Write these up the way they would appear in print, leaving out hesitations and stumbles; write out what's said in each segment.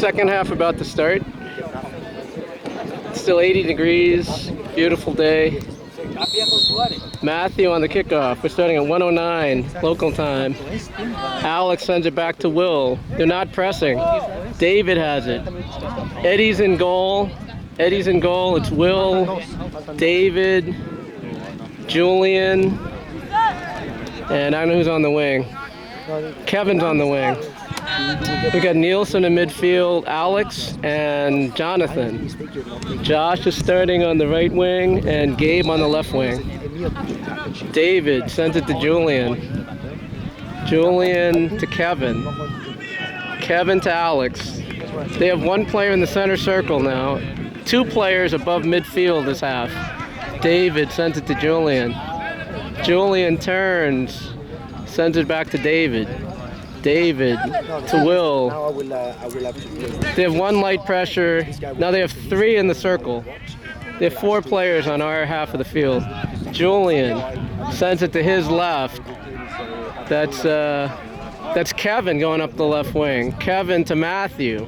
Second half about to start. Still 80 degrees, beautiful day. Matthew on the kickoff. We're starting at 1:09 local time. Alex sends it back to Will. They're not pressing. David has it. Eddie's in goal. Eddie's in goal. It's Will, David, Julian, and I don't know who's on the wing. Kevin's on the wing. We got Nielsen in midfield, Alex and Jonathan. Josh is starting on the right wing and Gabe on the left wing. David sends it to Julian. Julian to Kevin. Kevin to Alex. They have one player in the center circle now. Two players above midfield this half. David sends it to Julian. Julian turns, sends it back to David. David to Will. They have one light pressure. Now they have three in the circle. They have four players on our half of the field. Julian sends it to his left. That's Kevin going up the left wing. Kevin to Matthew.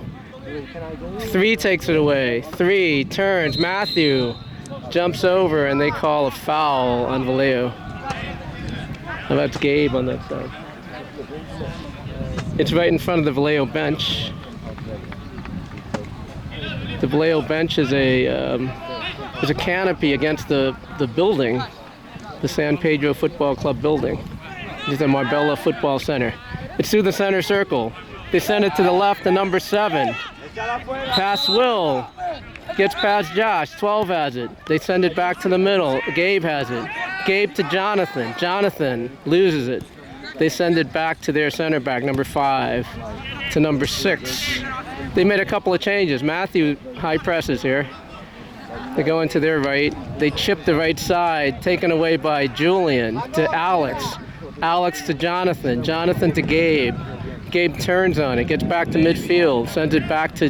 Three takes it away. Three turns. Matthew jumps over and they call a foul on Valeo. That's Gabe on that side. It's right in front of the Valeo bench. The Valeo bench is a canopy against the building, the San Pedro Football Club building. It's the Maribel Football Center. It's through the center circle. They send it to the left to number 7. Pass Will. Gets past Josh. 12 has it. They send it back to the middle. Gabe has it. Gabe to Jonathan. Jonathan loses it. They send it back to their center back, number 5, to number 6. They made a couple of changes. Matthew high presses here. They go into their right. They chip the right side, taken away by Julian to Alex. Alex to Jonathan. Jonathan to Gabe. Gabe turns on it, gets back to midfield, sends it back to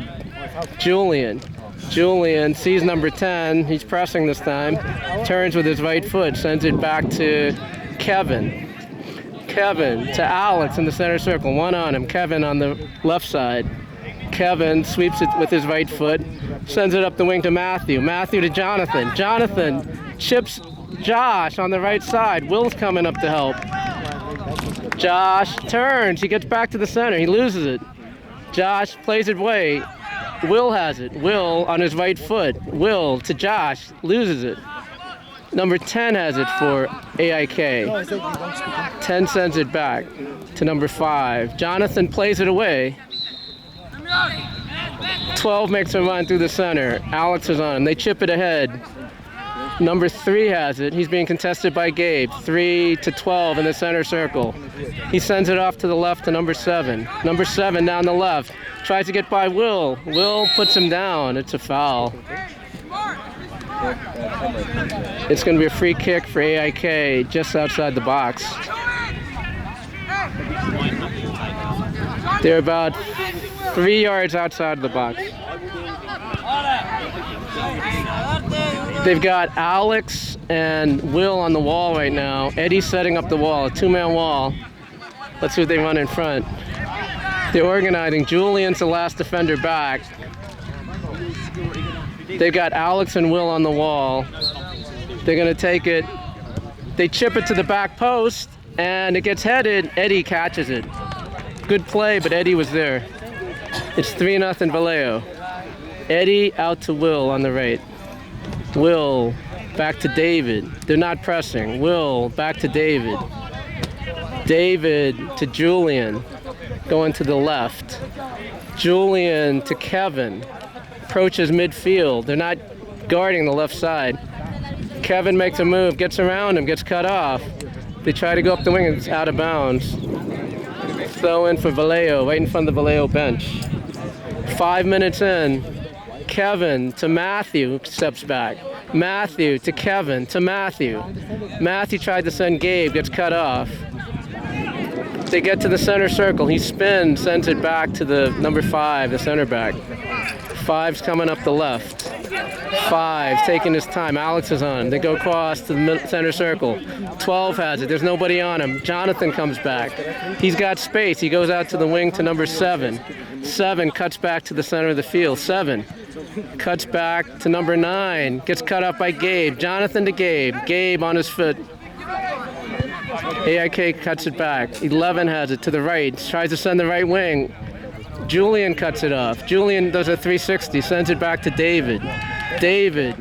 Julian. Julian sees number 10. He's pressing this time. Turns with his right foot, sends it back to Kevin. Kevin to Alex in the center circle. One on him. Kevin on the left side. Kevin sweeps it with his right foot. Sends it up the wing to Matthew. Matthew to Jonathan. Jonathan chips Josh on the right side. Will's coming up to help. Josh turns. He gets back to the center. He loses it. Josh plays it away. Will has it. Will on his right foot. Will to Josh. Loses it. Number 10 has it for AIK. 10 sends it back to number 5. Jonathan plays it away. 12 makes a run through the center. Alex is on him. They chip it ahead. Number 3 has it. He's being contested by Gabe. 3 to 12 in the center circle. He sends it off to the left to number 7. Number 7 down the left. Tries to get by Will. Will puts him down. It's a foul. It's going to be a free kick for AIK just outside the box. They're about 3 yards outside of the box. They've got Alex and Will on the wall right now. Eddie's setting up the wall, a 2-man wall. Let's see what they run in front. They're organizing. Julian's the last defender back. They've got Alex and Will on the wall. They're going to take it. They chip it to the back post, and it gets headed. Eddie catches it. Good play, but Eddie was there. It's 3-0 Valeo. Eddie out to Will on the right. Will back to David. They're not pressing. Will back to David. David to Julian. Going to the left. Julian to Kevin. Approaches midfield. They're not guarding the left side. Kevin makes a move, gets around him, gets cut off. They try to go up the wing and it's out of bounds. Throw in for Valeo, right in front of the Valeo bench. 5 minutes in. Kevin to Matthew, steps back. Matthew to Kevin to Matthew. Matthew tried to send Gabe, gets cut off. They get to the center circle. He spins, sends it back to the number 5, the center back. 5's coming up the left. 5 taking his time. Alex is on. They go across to the center circle. 12 has it. There's nobody on him. Jonathan comes back. He's got space. He goes out to the wing to number 7. 7 cuts back to the center of the field. 7 cuts back to number 9. Gets cut off by Gabe. Jonathan to Gabe. Gabe on his foot. AIK cuts it back. 11 has it to the right. Tries to send the right wing. Julian cuts it off. Julian does a 360. Sends it back to David. David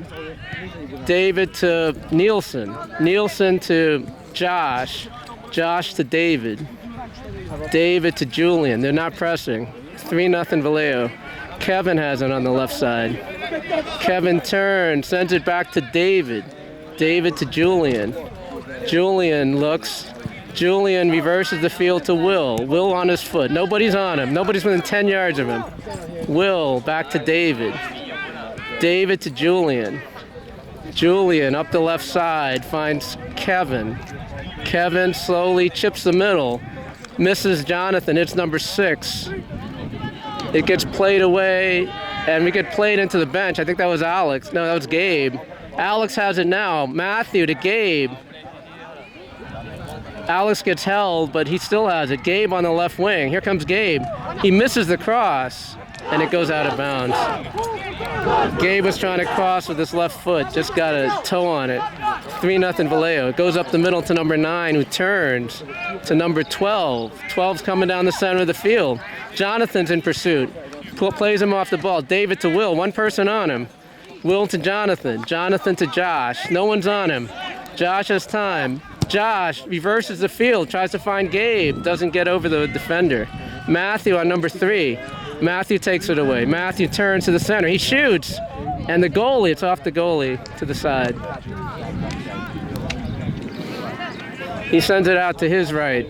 to Nielsen. Nielsen to Josh. Josh to David. David to Julian. They're not pressing. 3-0 Valeo. Kevin has it on the left side. Kevin turns, sends it back to David. David to Julian. Julian looks. Julian reverses the field to Will. Will on his foot. Nobody's on him. Nobody's within 10 yards of him. Will back to David. David to Julian. Julian up the left side finds Kevin. Kevin slowly chips the middle. Misses Jonathan. It's number 6. It gets played away, and we get played into the bench. I think that was Alex. No, that was Gabe. Alex has it now. Matthew to Gabe. Alex gets held, but he still has it. Gabe on the left wing. Here comes Gabe. He misses the cross, and it goes out of bounds. Gabe was trying to cross with his left foot. Just got a toe on it. 3-0 Valeo. It goes up the middle to number 9, who turns to number 12. 12's coming down the center of the field. Jonathan's in pursuit. Plays him off the ball. David to Will. One person on him. Will to Jonathan. Jonathan to Josh. No one's on him. Josh has time. Josh reverses the field. Tries to find Gabe. Doesn't get over the defender. Matthew on number 3. Matthew takes it away. Matthew turns to the center. He shoots. And the goalie, it's off the goalie to the side. He sends it out to his right.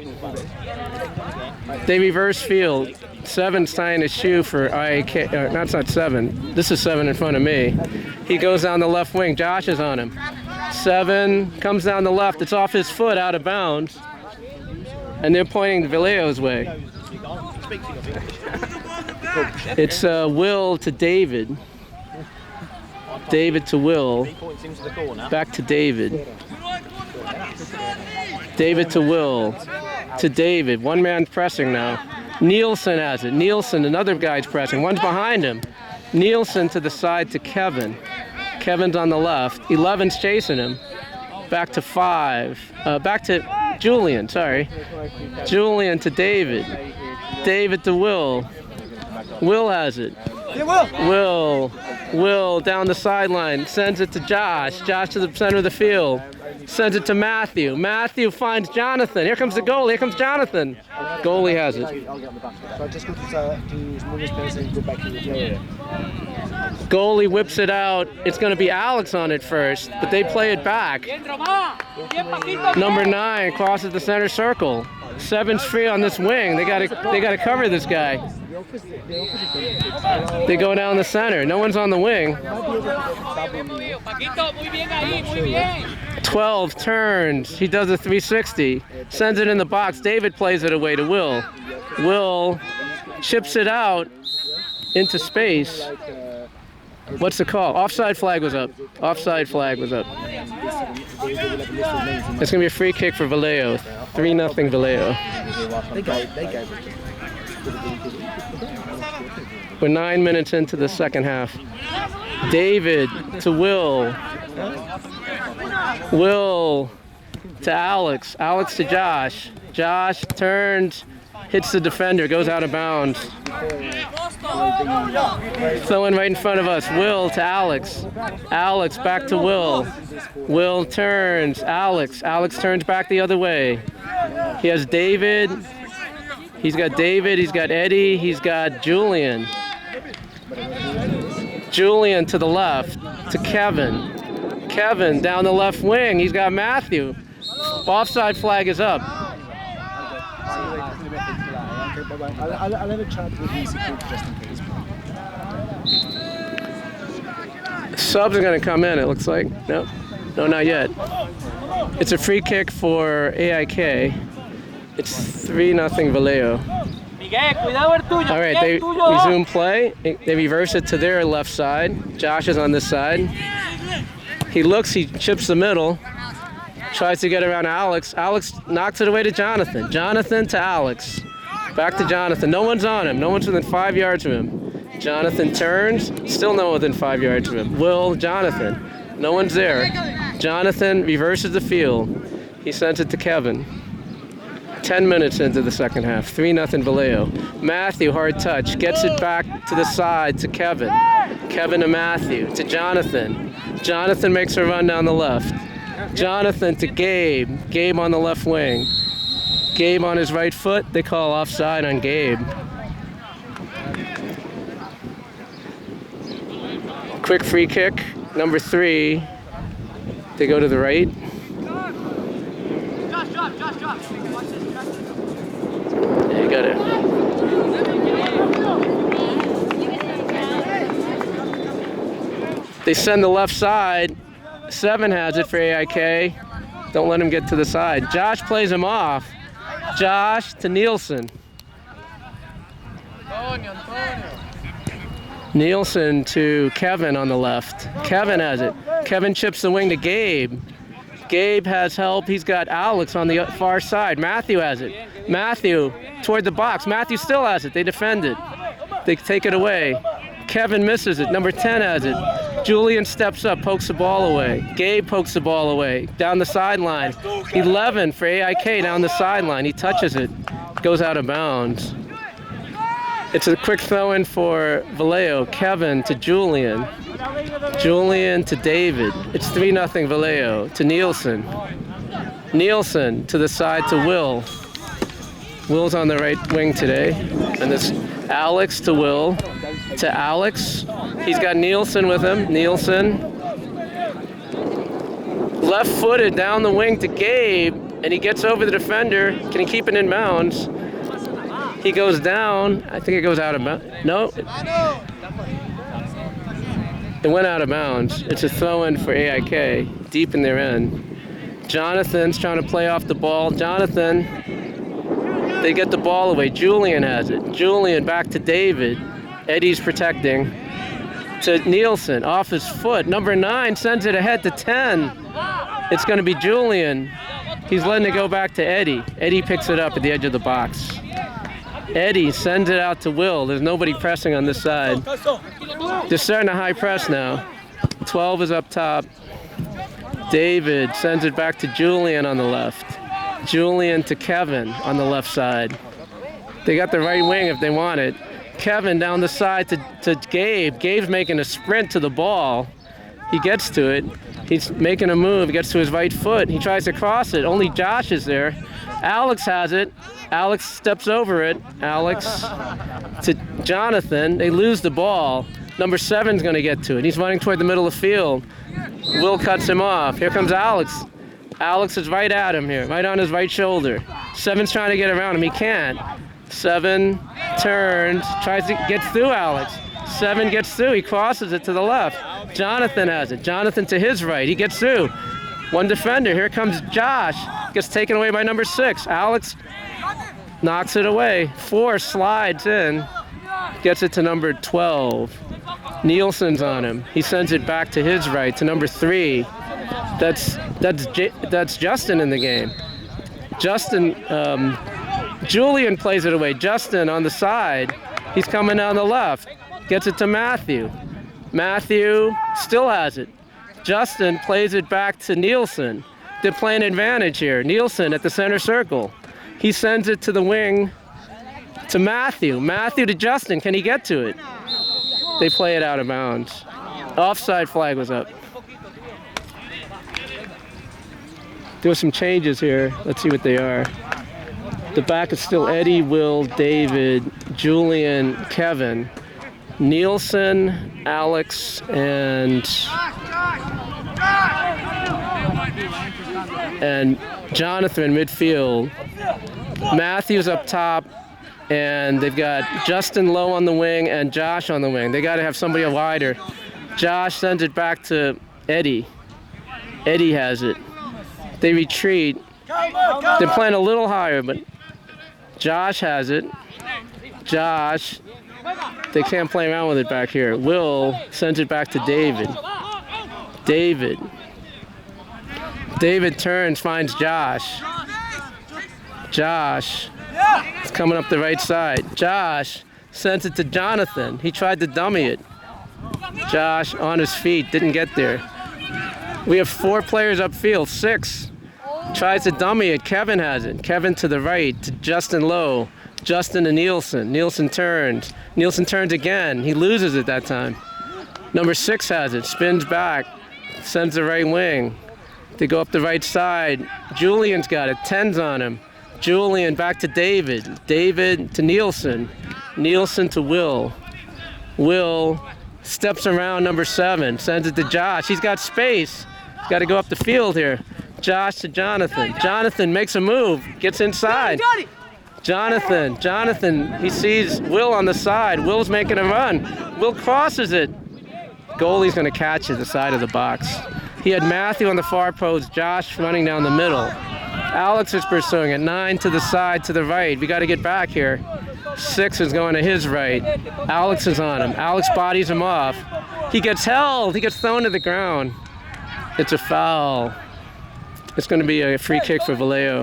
They reverse field. 7's tying his shoe for AIK. That's not 7. This is 7 in front of me. He goes down the left wing. Josh is on him. 7 comes down the left. It's off his foot, out of bounds. And they're pointing Valeo's way. It's Will to David. David to Will. Back to David. David to Will. To David. One man pressing now. Nielsen has it. Nielsen, another guy's pressing. One's behind him. Nielsen to the side to Kevin. Kevin's on the left. 11's chasing him. Back to 5. Back to Julian, sorry. Julian to David. David to Will. Will has it. Will down the sideline. Sends it to Josh. Josh to the center of the field. Sends it to Matthew. Matthew finds Jonathan. Here comes the goalie. Here comes Jonathan. Goalie has it. Goalie whips it out. It's going to be Alex on it first, but they play it back. Number 9 crosses the center circle. 7's free on this wing. They got to cover this guy. They go down the center. No one's on the wing. 12 turns. He does a 360. Sends it in the box. David plays it away to Will. Will chips it out into space. What's the call? Offside flag was up. Offside flag was up. It's going to be a free kick for Valeo. 3-0 Valeo. We're 9 minutes into the second half. David to Will. Will to Alex. Alex to Josh. Josh turns, hits the defender, goes out of bounds. Throwing right in front of us. Will to Alex. Alex back to Will. Will turns. Alex. Alex turns back the other way. He has David. He's got David. He's got Eddie. He's got Julian. Julian to the left. To Kevin. Kevin down the left wing. He's got Matthew. Offside flag is up. I'll have a chat with the security just in case. Subs are going to come in, it looks like. No, not yet. It's a free kick for AIK. It's 3-0 Valeo. All right, they resume play. They reverse it to their left side. Josh is on this side. He looks, he chips the middle. Tries to get around Alex. Alex knocks it away to Jonathan. Jonathan to Alex. Back to Jonathan. No one's on him. No one's within 5 yards of him. Jonathan turns. Still no one within 5 yards of him. Will, Jonathan. No one's there. Jonathan reverses the field. He sends it to Kevin. 10 minutes into the second half. 3-0 Valeo. Matthew, hard touch. Gets it back to the side to Kevin. Kevin to Matthew. To Jonathan. Jonathan makes a run down the left. Jonathan to Gabe. Gabe on the left wing. Gabe on his right foot. They call offside on Gabe. Quick free kick. Number 3. They go to the right. Yeah, you got it. They send the left side. 7 has it for AIK. Don't let him get to the side. Josh plays him off. Josh to Nielsen. Nielsen to Kevin on the left. Kevin has it. Kevin chips the wing to Gabe. Gabe has help. He's got Alex on the far side. Matthew has it. Matthew toward the box. Matthew still has it. They defend it. They take it away. Kevin misses it. Number 10 has it. Julian steps up, pokes the ball away. Gabe pokes the ball away. Down the sideline. 11 for AIK down the sideline. He touches it. Goes out of bounds. It's a quick throw-in for Valeo. Kevin to Julian. Julian to David. It's 3-0 Valeo. To Nielsen. Nielsen to the side to Will. Will's on the right wing today. And it's Alex to Will. To Alex. He's got Nielsen with him. Nielsen. Left-footed down the wing to Gabe. And he gets over the defender. Can he keep it in bounds? He goes down. I think it goes out of bounds. No. It went out of bounds. It's a throw-in for AIK, deep in their end. Jonathan's trying to play off the ball. Jonathan, they get the ball away. Julian has it. Julian back to David. Eddie's protecting. To Nielsen, off his foot. Number 9 sends it ahead to 10. It's going to be Julian. He's letting it go back to Eddie. Eddie picks it up at the edge of the box. Eddie sends it out to Will. There's nobody pressing on this side. They're starting to high press now. 12 is up top. David sends it back to Julian on the left. Julian to Kevin on the left side. They got the right wing if they want it. Kevin down the side to Gabe. Gabe's making a sprint to the ball. He gets to it. He's making a move, gets to his right foot. He tries to cross it. Only Josh is there. Alex has it. Alex steps over it. Alex to Jonathan. They lose the ball. Number 7's going to get to it. He's running toward the middle of the field. Will cuts him off. Here comes Alex. Alex is right at him here, right on his right shoulder. 7's trying to get around him. He can't. 7 turns, tries to get through Alex. 7 gets through. He crosses it to the left. Jonathan has it. Jonathan to his right. He gets through. One defender. Here comes Josh. Gets taken away by number 6. Alex knocks it away. 4 slides in. Gets it to number 12. Nielsen's on him. He sends it back to his right to number 3. That's Justin in the game. Justin, Julian plays it away. Justin on the side. He's coming down the left. Gets it to Matthew. Matthew still has it. Justin plays it back to Nielsen. They're playing advantage here. Nielsen at the center circle. He sends it to the wing to Matthew. Matthew to Justin. Can he get to it? They play it out of bounds. Offside flag was up. There were some changes here. Let's see what they are. The back is still Eddie, Will, David, Julian, Kevin, Nielsen, Alex, and Jonathan midfield. Matthews up top, and they've got Justin low on the wing and Josh on the wing. They got to have somebody wider. Josh sends it back to Eddie. Eddie has it. They retreat. They're playing a little higher, but Josh has it. Josh, they can't play around with it back here. Will sends it back to David. David turns, finds Josh. Josh It's coming up the right side. Josh sends it to Jonathan. He tried to dummy it. Josh on his feet, didn't get there. We have 4 players upfield, 6. Tries to dummy it, Kevin has it. Kevin to the right, to Justin Lowe. Justin to Nielsen. Nielsen turns. Nielsen turns again. He loses it that time. Number 6 has it, spins back, sends the right wing. They go up the right side. Julian's got it, 10's on him. Julian back to David. David to Nielsen. Nielsen to Will. Will steps around number 7, sends it to Josh. He's got space. He's got to go up the field here. Josh to Jonathan. Jonathan makes a move, gets inside. Jonathan, he sees Will on the side. Will's making a run. Will crosses it. Goalie's going to catch it at the side of the box. He had Matthew on the far post, Josh running down the middle. Alex is pursuing it, 9 to the side, to the right. We got to get back here. 6 is going to his right. Alex is on him. Alex bodies him off. He gets held. He gets thrown to the ground. It's a foul. It's going to be a free kick for Valeo.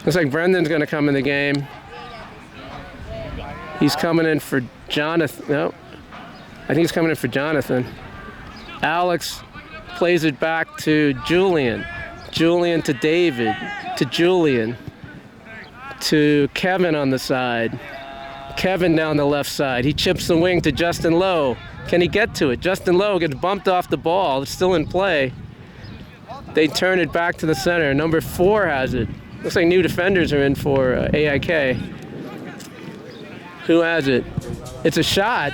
Looks like Brendan's going to come in the game. He's coming in for Jonathan. No, I think he's coming in for Jonathan. Alex plays it back to Julian. Julian to David. To Julian. To Kevin on the side. Kevin down the left side. He chips the wing to Justin Lowe. Can he get to it? Justin Lowe gets bumped off the ball. It's still in play. They turn it back to the center. Number 4 has it. Looks like new defenders are in for AIK. Who has it? It's a shot.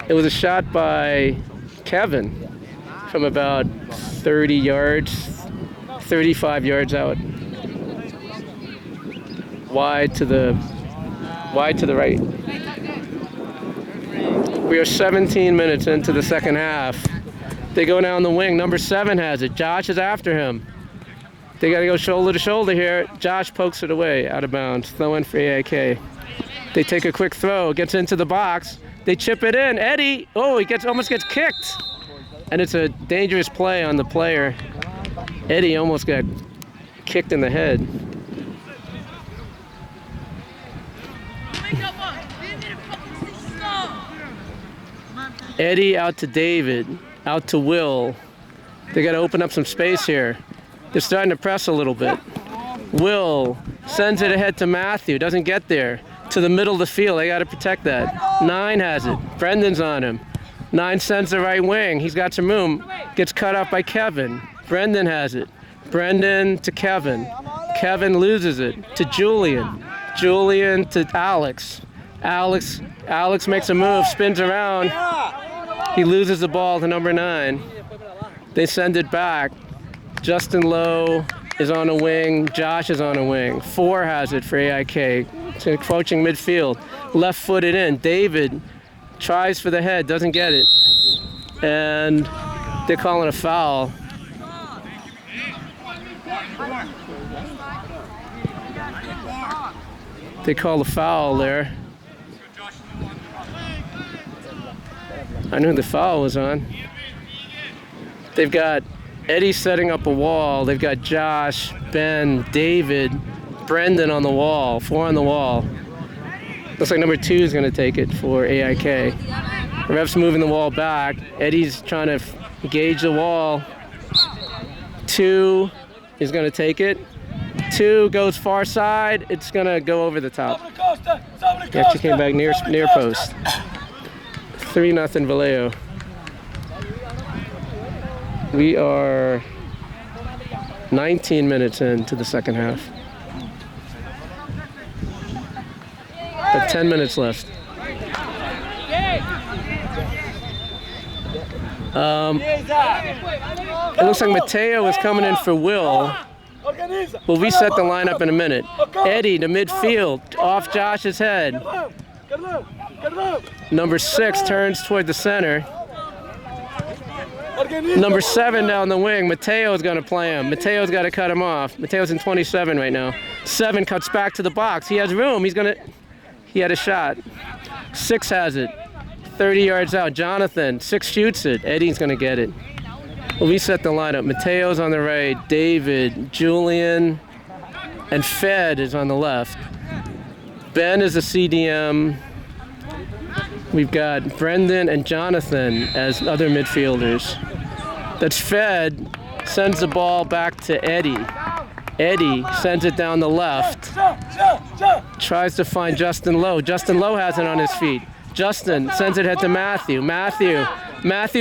It was a shot by Kevin from about 30 yards, 35 yards out. Wide to the right. We are 17 minutes into the second half. They go down the wing. Number 7 has it. Josh is after him. They got to go shoulder to shoulder here. Josh pokes it away, out of bounds. Throw in for AIK. They take a quick throw. Gets into the box. They chip it in. Eddie. Oh, he almost gets kicked. And it's a dangerous play on the player. Eddie almost got kicked in the head. Eddie out to David. Out to Will. They got to open up some space here. They're starting to press a little bit. Will sends it ahead to Matthew. Doesn't get there. To the middle of the field. They got to protect that. 9 has it. Brendan's on him. 9 sends the right wing. He's got some room. Gets cut off by Kevin. Brendan has it. Brendan to Kevin. Kevin loses it to Julian. Julian to Alex. Alex makes a move. Spins around. He loses the ball to number 9. They send it back. Justin Lowe is on a wing. Josh is on a wing. 4 has it for AIK. It's approaching midfield. Left footed in. David tries for the head. Doesn't get it. And they're calling a foul. They call a foul there. I knew the foul was on. They've got Eddie setting up a wall. They've got Josh, Ben, David, Brendan on the wall. 4 on the wall. Looks like number 2 is going to take it for AIK. The ref's moving the wall back. Eddie's trying to gauge the wall. 2 is going to take it. 2 goes far side. It's going to go over the top. He actually came back near post. 3-0 Valeo. We are 19 minutes into the second half. But 10 minutes left. It looks like Mateo is coming in for Will. We'll reset the lineup in a minute. Eddie to midfield, off Josh's head. Number 6 turns toward the center. Number 7 down the wing. Mateo's going to play him. Mateo's got to cut him off. Mateo's in 27 right now. 7 cuts back to the box. He has room. He had a shot. 6 has it. 30 yards out. Jonathan. 6 shoots it. Eddie's going to get it. We'll reset the lineup. Mateo's on the right. David, Julian, and Fed is on the left. Ben is a CDM. We've got Brendan and Jonathan as other midfielders. That's Fed, sends the ball back to Eddie. Eddie sends it down the left. Tries to find Justin Lowe. Justin Lowe has it on his feet. Justin sends it ahead to Matthew. Matthew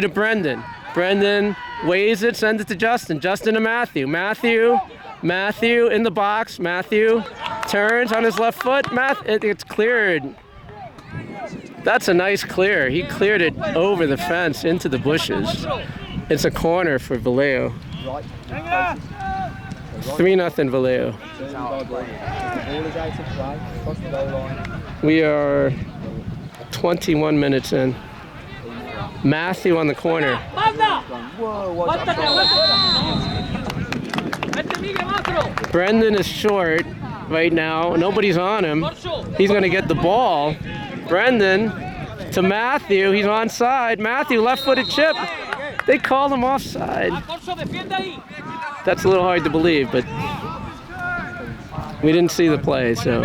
to Brendan. Brendan weighs it, sends it to Justin. Justin to Matthew. Matthew in the box. Matthew turns on his left foot. It's cleared. That's a nice clear. He cleared it over the fence into the bushes. It's a corner for Valeo. 3-0 Valeo. We are 21 minutes in. Matthew on the corner. Brendan is short right now. Nobody's on him. He's going to get the ball. Brendan to Matthew. He's onside. Matthew, left-footed chip. They called him offside. That's a little hard to believe, but we didn't see the play, so.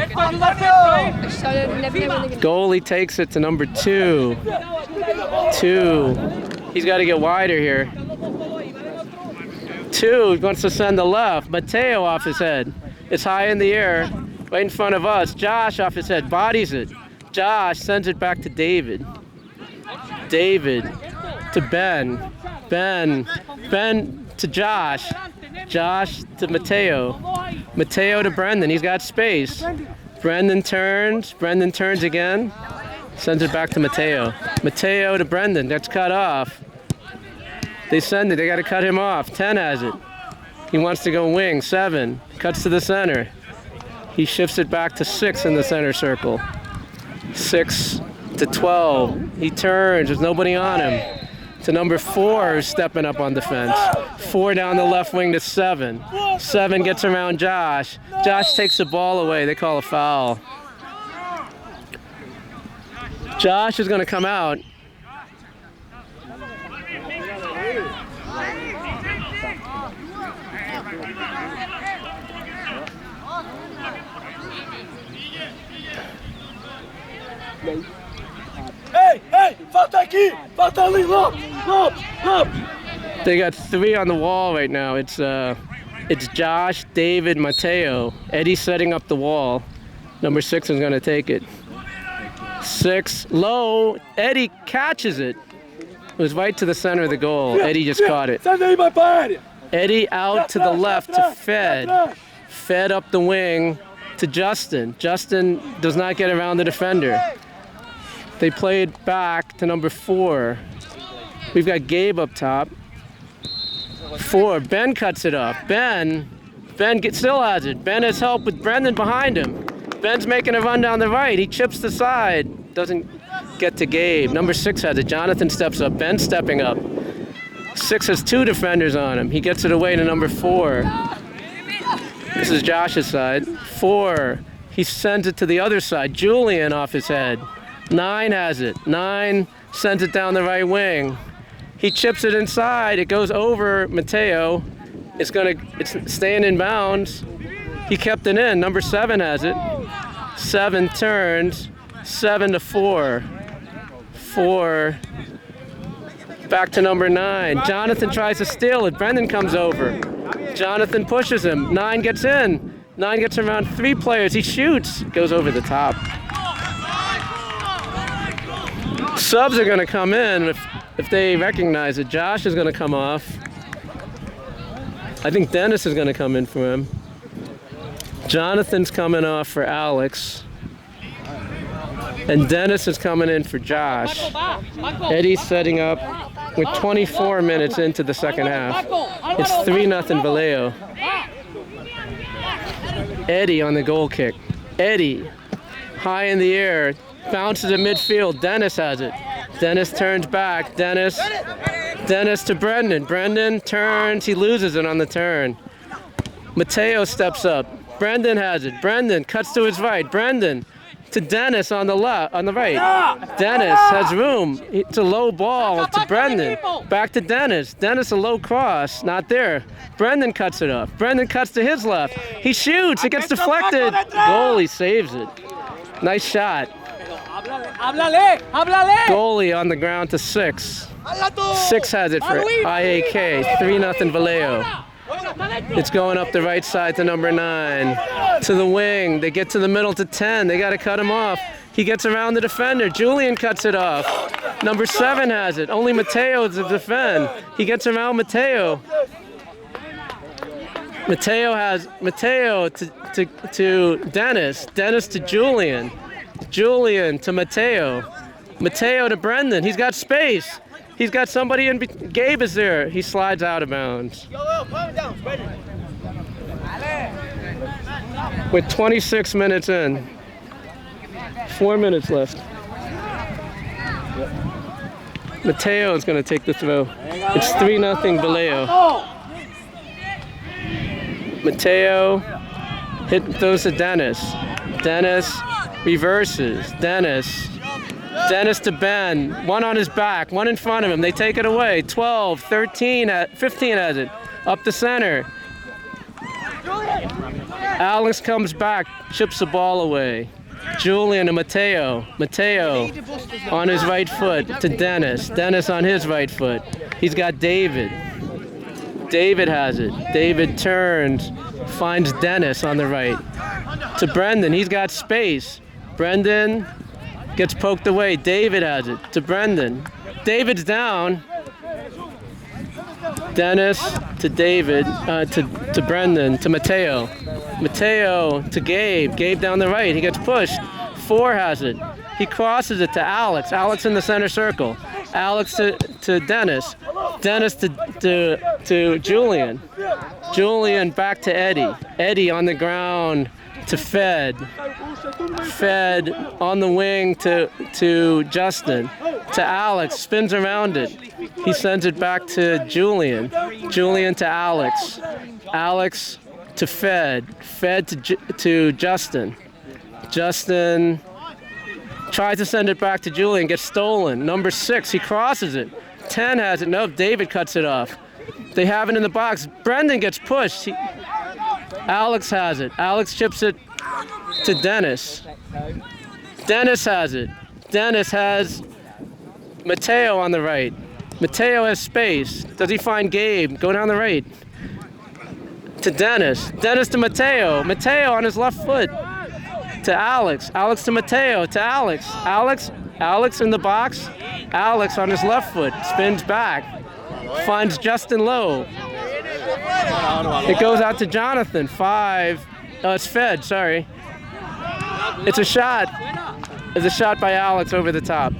Goalie takes it to number 2. He's got to get wider here. 2 wants to send the left. Mateo off his head. It's high in the air, right in front of us. Josh off his head, bodies it. Josh sends it back to David. David to Ben. Ben to Josh. Josh to Mateo. Mateo to Brendan. He's got space. Brendan turns again. Sends it back to Mateo. Mateo to Brendan. That's cut off. They send it. They got to cut him off. 10 has it. He wants to go wing. 7. Cuts to the center. He shifts it back to 6 in the center circle. 6 to 12. He turns. There's nobody on him. To number 4 who's stepping up on defense. 4 down the left wing to 7. 7 gets around Josh. Josh takes the ball away. They call a foul. Josh is going to come out. Hey, falta aqui! Falta ali, lob! They got 3 on the wall right now. It's Josh, David, Mateo. Eddie's setting up the wall. Number 6 is going to take it. 6, low. Eddie catches it. It was right to the center of the goal. Eddie just caught it. Eddie out to the left to Fed. Fed up the wing to Justin. Justin does not get around the defender. They played back to number 4. We've got Gabe up top. 4. Ben cuts it off. Ben still has it. Ben has help with Brendan behind him. Ben's making a run down the right. He chips the side. Doesn't get to Gabe. Number 6 has it. Jonathan steps up. Ben stepping up. 6 has 2 defenders on him. He gets it away to number 4. This is Josh's side. 4. He sends it to the other side. Julian off his head. 9 has it. 9 sends it down the right wing. He chips it inside. It goes over Mateo. It's staying in bounds. He kept it in. Number 7 has it. 7 turns. 7 to 4. 4 back to number 9. Jonathan tries to steal it. Brendan comes over. Jonathan pushes him. 9 gets in. 9 gets around 3 players. He shoots. Goes over the top. Subs are going to come in if they recognize it. Josh is going to come off. I think Dennis is going to come in for him. Jonathan's coming off for Alex. And Dennis is coming in for Josh. Eddie's setting up. We're 24 minutes into the second half. It's 3-0 Valeo. Eddie on the goal kick. Eddie, high in the air, bounces at midfield. Dennis has it. Dennis turns back. Dennis to Brendan. Brendan turns. He loses it on the turn. Mateo steps up. Brendan has it. Brendan cuts to his right. Brendan to Dennis on the left, on the right. Dennis has room. It's a low ball to Brendan. Back to Dennis. Dennis a low cross, not there. Brendan cuts it off. Brendan cuts to his left. He shoots. It gets deflected. Goalie saves it. Nice shot. Goalie on the ground to 6. 6 has it for IAK. 3-0 Valeo. It's going up the right side to number 9. To the wing. They get to the middle to 10. They got to cut him off. He gets around the defender. Julian cuts it off. Number 7 has it. Only Mateo to defend. He gets around Mateo. Mateo to Dennis. Dennis to Julian. Julian to Mateo. Mateo to Brendan. He's got space. He's got somebody in. Gabe is there. He slides out of bounds. With 26 minutes in. 4 minutes left. Mateo is going to take the throw. It's 3-0 Valeo. Mateo throws to Dennis. Dennis reverses. Dennis to Ben. One on his back, one in front of him. They take it away. 12, 13, 15 has it. Up the center. Alex comes back, chips the ball away. Julian to Mateo. Mateo on his right foot to Dennis. Dennis on his right foot. He's got David. David has it. David turns, finds Dennis on the right. To Brendan. He's got space. Brendan gets poked away. David has it. To Brendan. David's down. Dennis to David, to Brendan, to Mateo. Mateo to Gabe. Gabe down the right. He gets pushed. 4 has it. He crosses it to Alex. Alex in the center circle. Alex to Dennis. Dennis to Julian. Julian back to Eddie. Eddie on the ground to Fed. Fed on the wing to Justin. To Alex. Spins around it. He sends it back to Julian. Julian to Alex. Alex to Fed. Fed to Justin. Justin tries to send it back to Julian. Gets stolen. Number 6. He crosses it. 10 has it. Nope. David cuts it off. They have it in the box. Brendan gets pushed. Alex has it. Alex chips it to Dennis. Dennis has it. Dennis has Mateo on the right. Mateo has space. Does he find Gabe? Go down the right. To Dennis. Dennis to Mateo. Mateo on his left foot. To Alex. Alex to Mateo. To Alex. Alex in the box. Alex on his left foot. Spins back. Finds Justin Lowe. It goes out to Jonathan. 5. It's Fed, sorry. It's a shot. It's a shot by Alex over the top.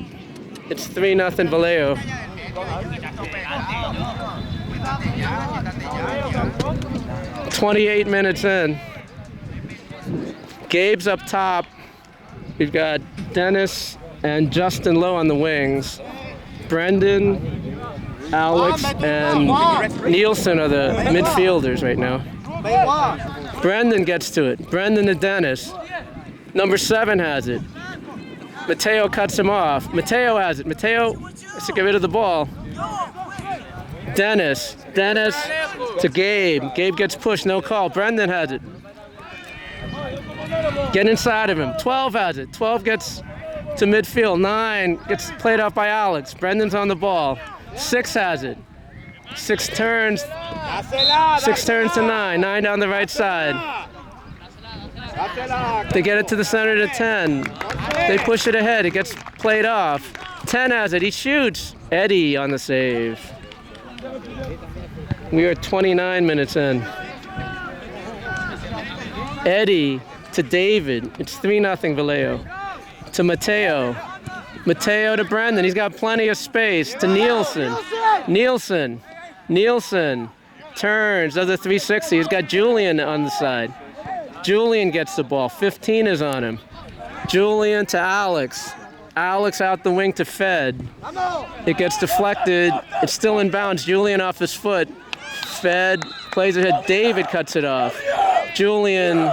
It's 3-0 Valeo. 28 minutes in. Gabe's up top. We've got Dennis and Justin Lowe on the wings. Brendan, Alex, and Nielsen are the midfielders right now. Brendan gets to it. Brendan to Dennis. Number 7 has it. Mateo cuts him off. Mateo has it. Mateo has to get rid of the ball. Dennis to Gabe. Gabe gets pushed, no call. Brendan has it. Get inside of him. 12 has it. 12 gets to midfield. 9 gets played off by Alex. Brendan's on the ball. 6 has it. 6 turns. 6 turns to 9. 9 down the right side. They get it to the center to 10. They push it ahead. It gets played off. 10 has it. He shoots. Eddie on the save. We are 29 minutes in. Eddie to David. It's 3-0 Valeo. To Mateo. Mateo to Brendan. He's got plenty of space. To Nielsen. Nielsen turns. Does a 360. He's got Julian on the side. Julian gets the ball. 15 is on him. Julian to Alex. Alex out the wing to Fed. It gets deflected. It's still in bounds. Julian off his foot. Fed plays ahead. David cuts it off. Julian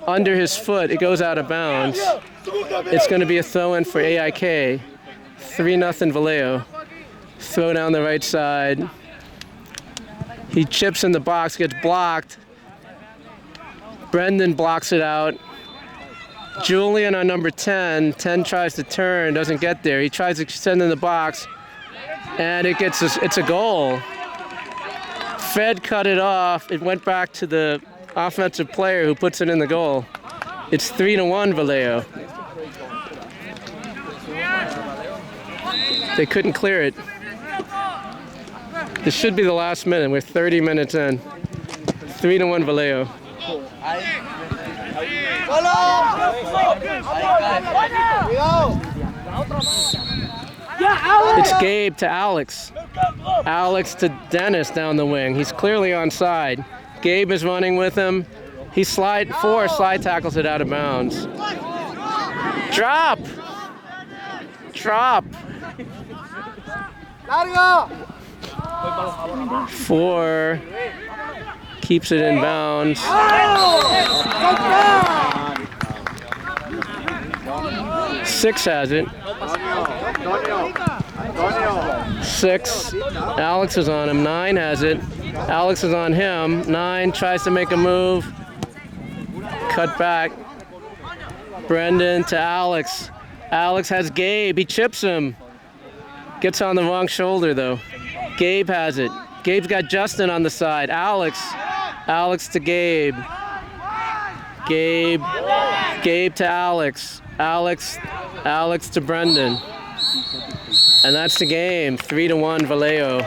under his foot. It goes out of bounds. It's going to be a throw-in for AIK. 3-0 Valeo. Throw down the right side. He chips in the box, gets blocked. Brendan blocks it out. Julian on number 10. 10 tries to turn, doesn't get there. He tries to extend in the box, and it's a goal. Fed cut it off. It went back to the offensive player who puts it in the goal. It's 3-1 Valeo. They couldn't clear it. This should be the last minute. We're 30 minutes in. 3-1 Valeo. It's Gabe to Alex. Alex to Dennis down the wing. He's clearly onside. Gabe is running with him. He slide tackles it out of bounds. Drop! Drop! 4 keeps it in bounds. 6 has it. 6. Alex is on him. 9 has it. Alex is on him. 9 tries to make a move. Cut back. Brendan to Alex. Alex has Gabe. He chips him. Gets on the wrong shoulder though. Gabe has it. Gabe's got Justin on the side. Alex to Gabe. Gabe to Alex. Alex to Brendan. And that's the game. 3-1 Valeo.